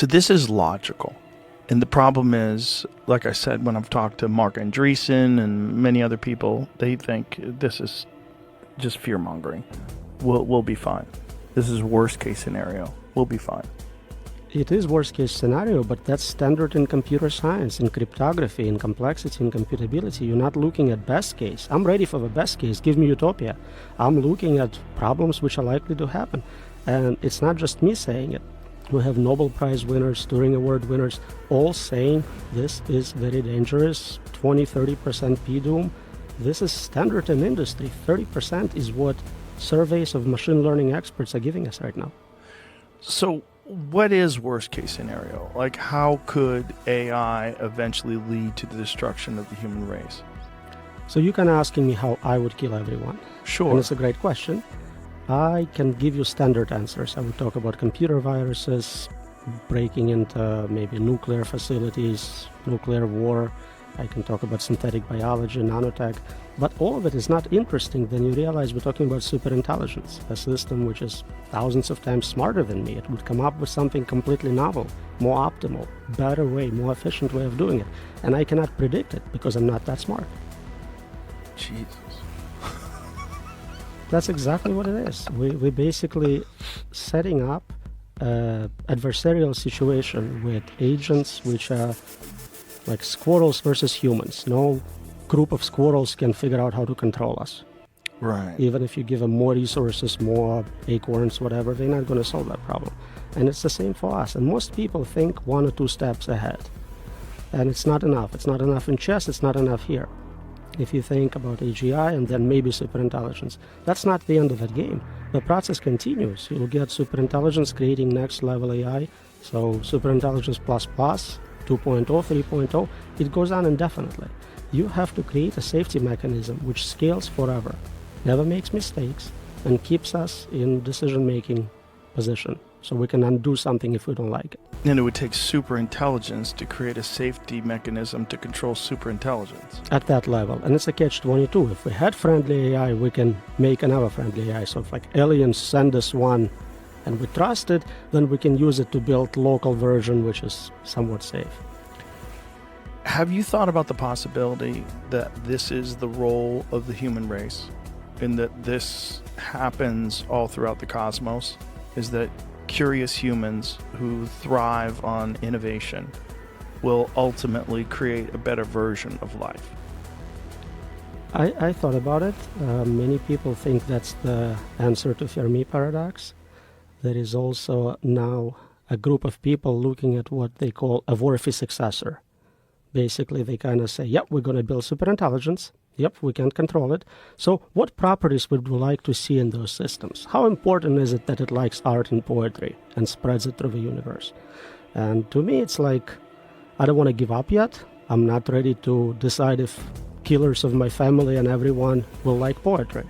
So this is logical. And the problem is, like I said, when I've talked to Mark Andreessen and many other people, they think this is just fear-mongering. We'll be fine. This is worst case scenario. We'll be fine. It is worst case scenario, but that's standard in computer science, in cryptography, in complexity, in computability. You're not looking at best case. I'm ready for the best case. Give me utopia. I'm looking at problems which are likely to happen. And it's not just me saying it. We have Nobel Prize winners, Turing Award winners, all saying this is very dangerous, 20-30% p-doom. This is standard in industry. 30% is what surveys of machine learning experts are giving us right now. So what is worst case scenario? Like, how could AI eventually lead to the destruction of the human race? So you can asking me how I would kill everyone. Sure. And it's a great question. I can give you standard answers. I would talk about computer viruses, breaking into maybe nuclear facilities, nuclear war. I can talk about synthetic biology, nanotech. But all of it is not interesting when you realize we're talking about superintelligence, a system which is thousands of times smarter than me. It would come up with something completely novel, more optimal, better way, more efficient way of doing it. And I cannot predict it because I'm not that smart. Jesus. That's exactly what it is. We're basically setting up an adversarial situation with agents which are like squirrels versus humans. No group of squirrels can figure out how to control us. Right. Even if you give them more resources, more acorns, whatever, they're not going to solve that problem. And it's the same for us. And most people think 1 or 2 steps ahead. And it's not enough. It's not enough in chess. It's not enough here. If you think about AGI and then maybe superintelligence, that's not the end of that game. The process continues. You'll get superintelligence creating next level AI. So superintelligence plus plus, 2.0, 3.0, it goes on indefinitely. You have to create a safety mechanism which scales forever, never makes mistakes, and keeps us in decision-making position. So we can undo something if we don't like it. And it would take superintelligence to create a safety mechanism to control superintelligence. At that level. And it's a catch-22. If we had friendly AI, we can make another friendly AI. So if like aliens send us one and we trust it, then we can use it to build local version which is somewhat safe. Have you thought about the possibility that this is the role of the human race, and that this happens all throughout the cosmos? Is that curious humans who thrive on innovation will ultimately create a better version of life? I thought about it. Many people think that's the answer to Fermi paradox. There is also now a group of people looking at what they call a worthy successor. Basically, they kind of say, yep, we're going to build superintelligence. Yep, we can't control it. So what properties would we like to see in those systems? How important is it that it likes art and poetry and spreads it through the universe? And to me, it's like, I don't want to give up yet. I'm not ready to decide if killers of my family and everyone will like poetry.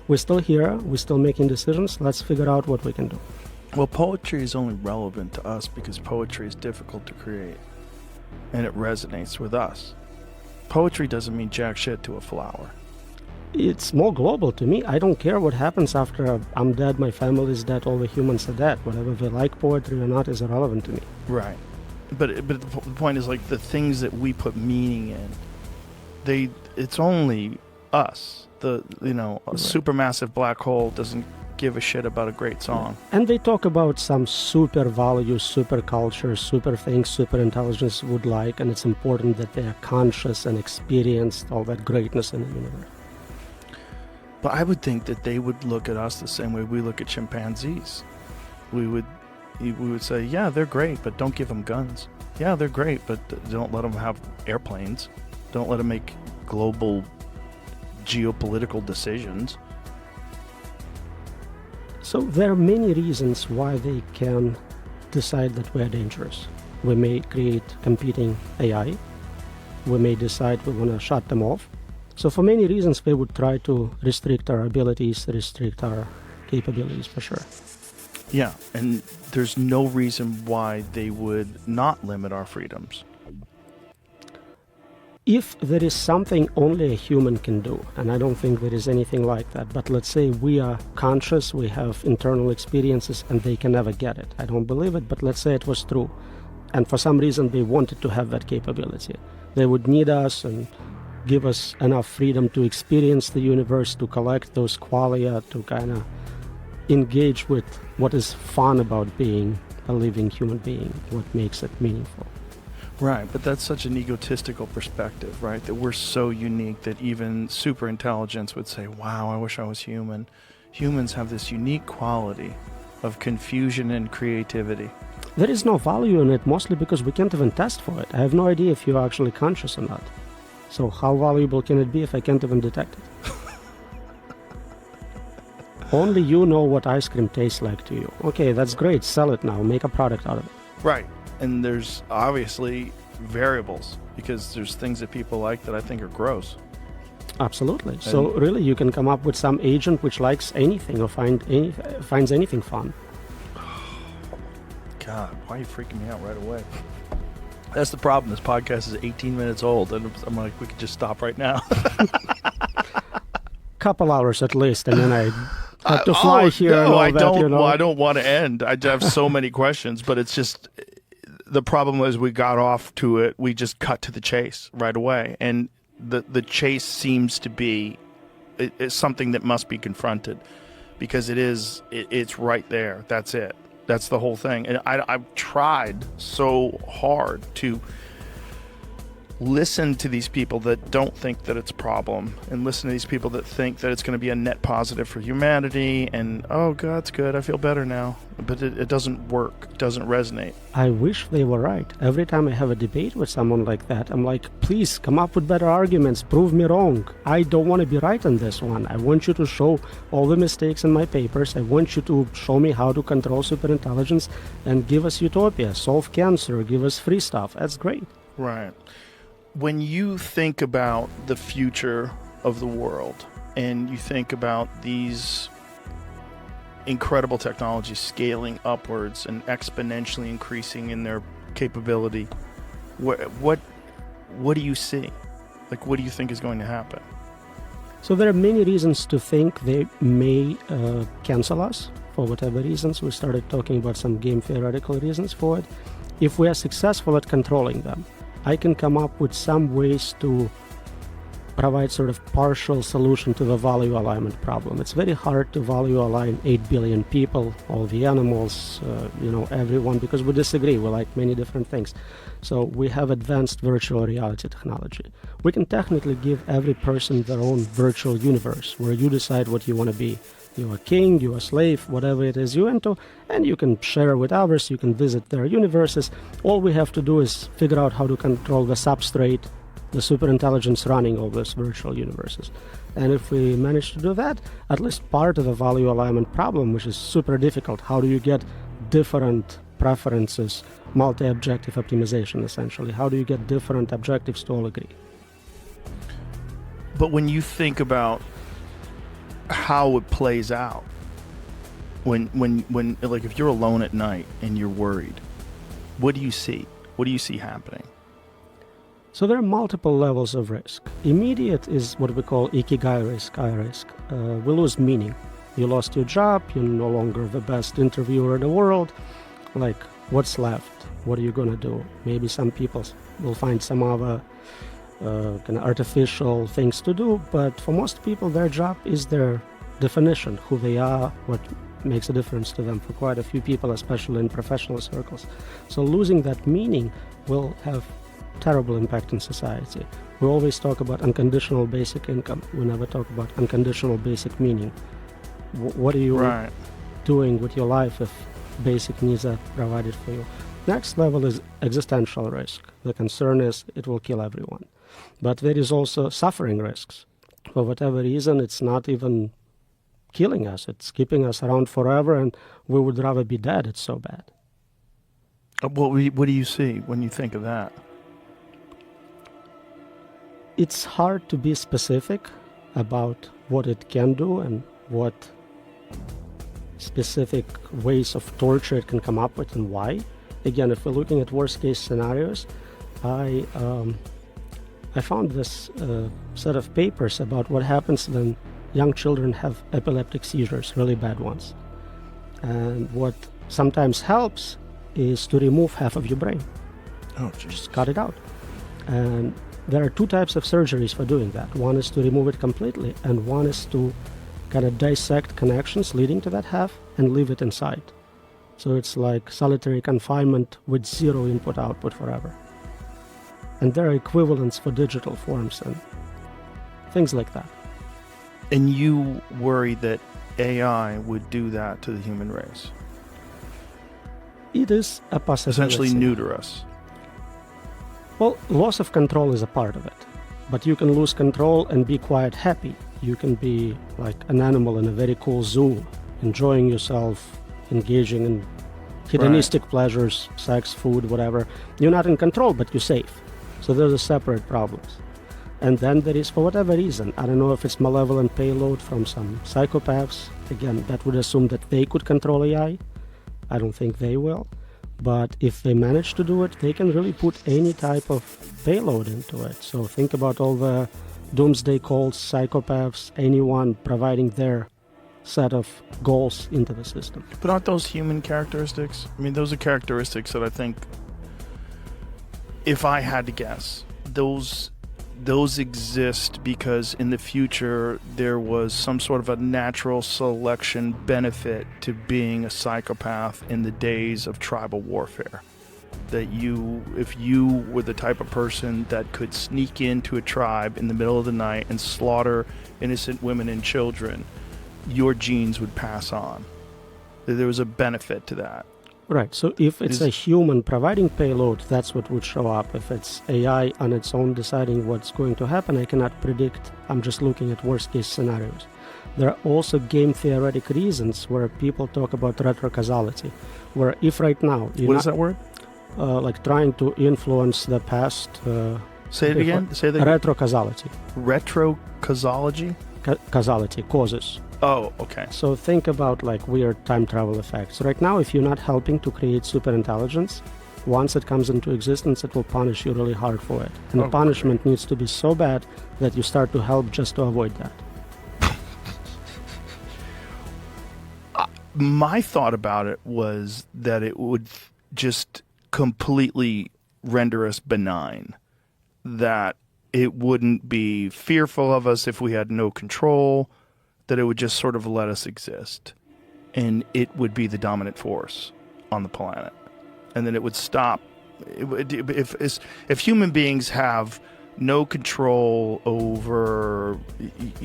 We're still here. We're still making decisions. Let's figure out what we can do. Well, poetry is only relevant to us because poetry is difficult to create, and it resonates with us. Poetry doesn't mean jack shit to a flower. It's more global to me. I don't care what happens after I'm dead, my family is dead, all the humans are dead. Whatever they like poetry or not is irrelevant to me. Right. But the point is, like, the things that we put meaning in, it's only us. A supermassive black hole doesn't give a shit about a great song. And they talk about some super values, super culture, super things super intelligence would like, and it's important that they are conscious and experienced all that greatness in the universe. But I would think that they would look at us the same way we look at chimpanzees. We would say, yeah, they're great, but don't give them guns. Yeah, they're great, but don't let them have airplanes. Don't let them make global geopolitical decisions. So there are many reasons why they can decide that we are dangerous. We may create competing AI. We may decide we want to shut them off. So for many reasons, they would try to restrict our abilities, restrict our capabilities for sure. Yeah, and there's no reason why they would not limit our freedoms. If there is something only a human can do, and I don't think there is anything like that, but let's say we are conscious, we have internal experiences, and they can never get it. I don't believe it, but let's say it was true. And for some reason they wanted to have that capability. They would need us and give us enough freedom to experience the universe, to collect those qualia, to kind of engage with what is fun about being a living human being, what makes it meaningful. Right, but that's such an egotistical perspective, right? That we're so unique that even super intelligence would say, wow, I wish I was human. Humans have this unique quality of confusion and creativity. There is no value in it, mostly because we can't even test for it. I have no idea if you're actually conscious or not. So how valuable can it be if I can't even detect it? Only you know what ice cream tastes like to you. Okay, that's great. Sell it now. Make a product out of it. Right. And there's obviously variables because there's things that people like that I think are gross. Absolutely. So really you can come up with some agent which likes anything or finds anything fun. God, why are you freaking me out right away? That's the problem. This podcast is 18 minutes old, and I'm like, we could just stop right now. Couple hours at least, and then I have to fly here. No, and all I that, don't. you know? Well, I don't want to end. I have so many questions, but it's just the problem was we got off to it. We just cut to the chase right away, and the chase seems to be it's something that must be confronted because it's right there. That's it. That's the whole thing. And I've tried so hard to listen to these people that don't think that it's a problem and listen to these people that think that it's going to be a net positive for humanity and, oh, God, it's good. I feel better now. But it doesn't work. It doesn't resonate. I wish they were right. Every time I have a debate with someone like that, I'm like, please come up with better arguments. Prove me wrong. I don't want to be right on this one. I want you to show all the mistakes in my papers. I want you to show me how to control superintelligence and give us utopia, solve cancer, give us free stuff. That's great. Right. When you think about the future of the world and you think about these incredible technologies scaling upwards and exponentially increasing in their capability, what do you see? Like, what do you think is going to happen? So there are many reasons to think they may cancel us for whatever reasons. We started talking about some game theoretical reasons for it. If we are successful at controlling them, I can come up with some ways to provide sort of partial solution to the value alignment problem. It's very hard to value align 8 billion people, all the animals, everyone, because we disagree. We like many different things. So we have advanced virtual reality technology. We can technically give every person their own virtual universe where you decide what you want to be. You're a king, you're a slave, whatever it is you're into, and you can share with others, you can visit their universes. All we have to do is figure out how to control the substrate, the superintelligence running all these virtual universes. And if we manage to do that, at least part of the value alignment problem, which is super difficult, how do you get different preferences, multi-objective optimization essentially, how do you get different objectives to all agree? But when you think about how it plays out, when like if you're alone at night and you're worried, what do you see? What do you see happening? So there are multiple levels of risk. Immediate is what we call ikigai risk, I risk. We lose meaning. You lost your job, you're no longer the best interviewer in the world. Like, what's left? What are you going to do? Maybe some people will find some other kind of artificial things to do, but for most people, their job is their definition, who they are, what makes a difference to them. For quite a few people, especially in professional circles. So losing that meaning will have terrible impact in society. We always talk about unconditional basic income. We never talk about unconditional basic meaning. What are you doing with your life if basic needs are provided for you? Next level is existential risk. The concern is it will kill everyone. But there is also suffering risks. For whatever reason, it's not even killing us. It's keeping us around forever, and we would rather be dead. It's so bad. What do you see when you think of that? It's hard to be specific about what it can do and what specific ways of torture it can come up with and why. Again, if we're looking at worst case scenarios, I I found this set of papers about what happens when young children have epileptic seizures, really bad ones. And what sometimes helps is to remove half of your brain. Oh, jeez. Just cut it out. And there are two types of surgeries for doing that. One is to remove it completely, and one is to kind of dissect connections leading to that half and leave it inside. So it's like solitary confinement with zero input-output forever. And there are equivalents for digital forms and things like that. And you worry that AI would do that to the human race? It is a possibility. Essentially neuter us. Well, loss of control is a part of it. But you can lose control and be quite happy. You can be like an animal in a very cool zoo, enjoying yourself, engaging in hedonistic pleasures, sex, food, whatever. You're not in control, but you're safe. So those are separate problems. And then there is, for whatever reason, I don't know if it's malevolent payload from some psychopaths. Again, that would assume that they could control AI. I don't think they will. But if they manage to do it, they can really put any type of payload into it. So think about all the doomsday cults, psychopaths, anyone providing their set of goals into the system. But aren't those human characteristics? I mean, those are characteristics that I think, if I had to guess, those exist because in the future there was some sort of a natural selection benefit to being a psychopath in the days of tribal warfare. That if you were the type of person that could sneak into a tribe in the middle of the night and slaughter innocent women and children, your genes would pass on. There was a benefit to that. Right, so if it's a human providing payload, that's what would show up. If it's AI on its own deciding what's going to happen, I cannot predict. I'm just looking at worst case scenarios. There are also game theoretic reasons where people talk about retrocausality, where if right now... What is that word? Like trying to influence the past... Say it again? Say that. Retrocausality. Retrocausology? Causality, causes. Oh, okay. So think about like weird time travel effects. Right now, if you're not helping to create superintelligence, once it comes into existence, it will punish you really hard for it. And the punishment needs to be so bad that you start to help just to avoid that. My thought about it was that it would just completely render us benign. That it wouldn't be fearful of us if we had no control, that it would just sort of let us exist. And it would be the dominant force on the planet. And then it would stop. If human beings have no control over,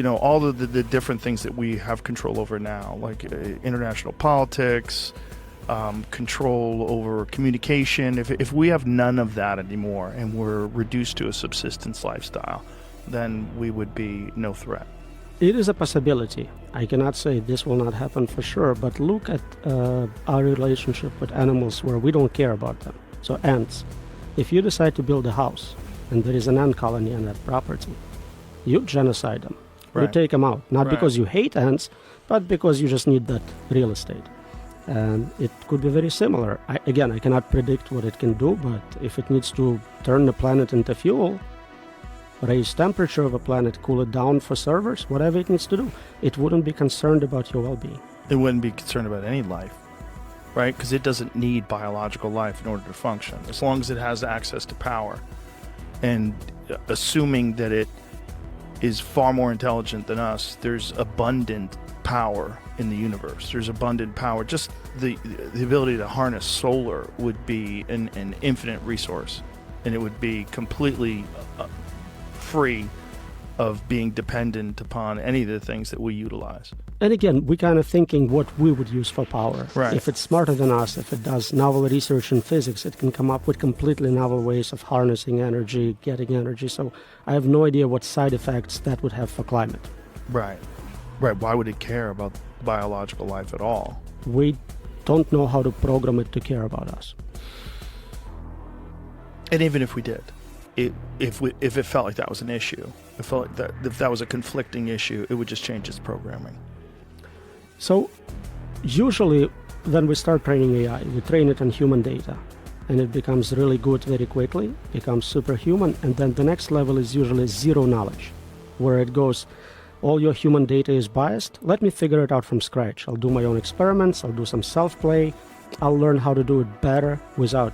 all of the different things that we have control over now, like international politics, control over communication, if we have none of that anymore and we're reduced to a subsistence lifestyle, then we would be no threat. It is a possibility. I cannot say this will not happen for sure, but look at our relationship with animals where we don't care about them. So ants, if you decide to build a house and there is an ant colony on that property, you genocide them. Right. You take them out, not because you hate ants, but because you just need that real estate. And it could be very similar. I cannot predict what it can do, but if it needs to turn the planet into fuel, raise temperature of a planet, cool it down for servers, whatever it needs to do, it wouldn't be concerned about your well-being. It wouldn't be concerned about any life, right? Because it doesn't need biological life in order to function, as long as it has access to power. And assuming that it is far more intelligent than us, there's abundant power in the universe. There's abundant power. Just the ability to harness solar would be an infinite resource, and it would be completely free of being dependent upon any of the things that we utilize. And again, we're kind of thinking what we would use for power. Right. If it's smarter than us, if it does novel research in physics, it can come up with completely novel ways of harnessing energy, getting energy. So I have no idea what side effects that would have for climate. Right. Why would it care about biological life at all? We don't know how to program it to care about us. And even if we did, if it felt like that was an issue, it felt like that if that was a conflicting issue, it would just change its programming. So usually when we start training AI, we train it on human data. and it becomes really good very quickly, becomes superhuman, and then the next level is usually zero knowledge, where it goes, all your human data is biased, let me figure it out from scratch. I'll do my own experiments, I'll do some self-play, I'll learn how to do it better without